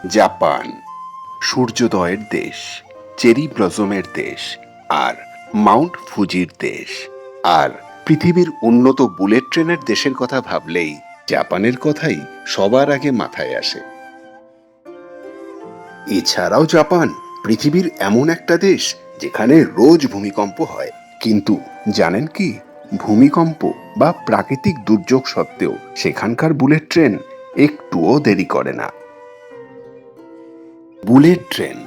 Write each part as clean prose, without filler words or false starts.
Japan সূর্যোদয়ের দেশ, cherry ব্লসমের দেশ, আর মাউন্ট ফুজির দেশ। আর পৃথিবীর উন্নত বুলেট ট্রেনের দেশের কথা ভাবলেই জাপানের কথাই সবার আগে মাথায় আসে। এছাড়াও জাপান পৃথিবীর এমন একটা দেশ যেখানে রোজ ভূমিকম্প হয়। কিন্তু জানেন কি, ভূমিকম্প বা প্রাকৃতিক দুর্যোগ সত্ত্বেও সেখানকার বুলেট ট্রেন একটুও দেরি করে না। বুলেট ট্রেন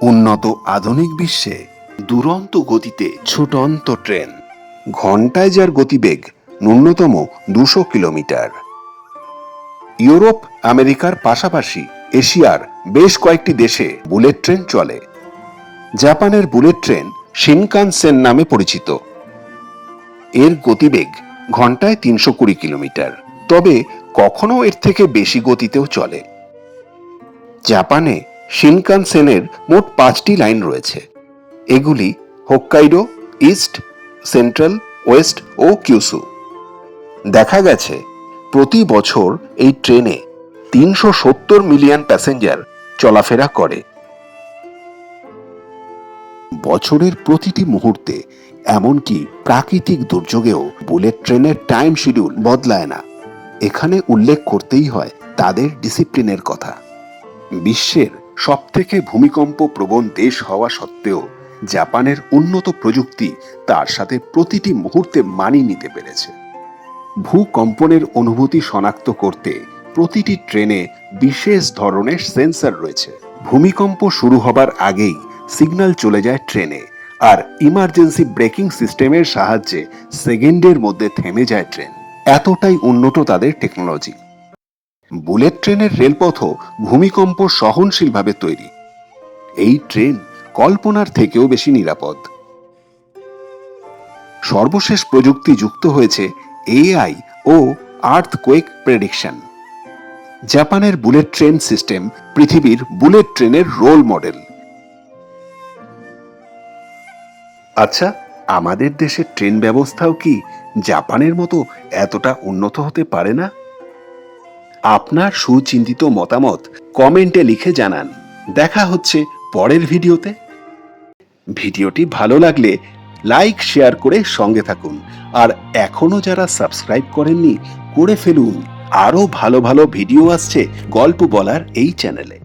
উন্নত আধুনিক বিশ্বে দুরন্ত গতিতে ছুটন্ত ট্রেন, ঘন্টায় যার গতিবেগ ন্যূনতম 200 কিলোমিটার। ইউরোপ আমেরিকার পাশাপাশি এশিয়ার বেশ কয়েকটি দেশে বুলেট ট্রেন চলে। জাপানের বুলেট ট্রেন শিনকানসেন নামে পরিচিত। এর গতিবেগ ঘন্টায় 320 কিলোমিটার, তবে কখনো এর থেকে বেশি গতিতেও চলে। জাপানে শিনকানসেনের মোট 5টি লাইন রয়েছে। এগুলি হোক্কাইডো, ইস্ট, সেন্ট্রাল, ওয়েস্ট ও কিউসু। দেখা গেছে প্রতি বছর এই ট্রেনে 370 মিলিয়ন প্যাসেঞ্জার চলাফেরা করে। বছরের প্রতিটি মুহূর্তে, এমনকি প্রাকৃতিক দুর্যোগেও বুলেট ট্রেনের টাইম শিডিউল বদলায় না। এখানে উল্লেখ করতেই হয় তাদের ডিসিপ্লিনের কথা। বিশ্বের সবথেকে ভূমিকম্প প্রবণ দেশ হওয়া সত্ত্বেও জাপানের উন্নত প্রযুক্তি তার সাথে প্রতিটি মুহূর্তে মানিয়ে নিতে পেরেছে। ভূকম্পনের অনুভূতি শনাক্ত করতে প্রতিটি ট্রেনে বিশেষ ধরনের সেন্সর রয়েছে। ভূমিকম্প শুরু হবার আগেই সিগন্যাল চলে যায় ট্রেনে, আর ইমার্জেন্সি ব্রেকিং সিস্টেমের সাহায্যে সেকেন্ডের মধ্যে থেমে যায় ট্রেন। এতটাই উন্নত তাদের টেকনোলজি। বুলেট ট্রেনের রেলপথও ভূমিকম্প সহনশীলভাবে তৈরি। এই ট্রেন কল্পনার থেকেও বেশি নিরাপদ। সর্বশেষ প্রযুক্তি যুক্ত হয়েছে এআই ও আর্থকোয়েক প্রেডিকশন। জাপানের বুলেট ট্রেন সিস্টেম পৃথিবীর বুলেট ট্রেনের রোল মডেল। আচ্ছা, আমাদের দেশের ট্রেন ব্যবস্থাও কি জাপানের মতো এতটা উন্নত হতে পারে না? আপনার সুচিন্তিত মতামত কমেন্টে লিখে জানান। দেখা হচ্ছে পরের ভিডিওতে। ভিডিওটি ভালো লাগলে লাইক শেয়ার করে সঙ্গে থাকুন, আর এখনো যারা সাবস্ক্রাইব করেননি করে ফেলুন। আরো ভালো ভালো ভিডিও আসছে গল্প বলার এই চ্যানেলে।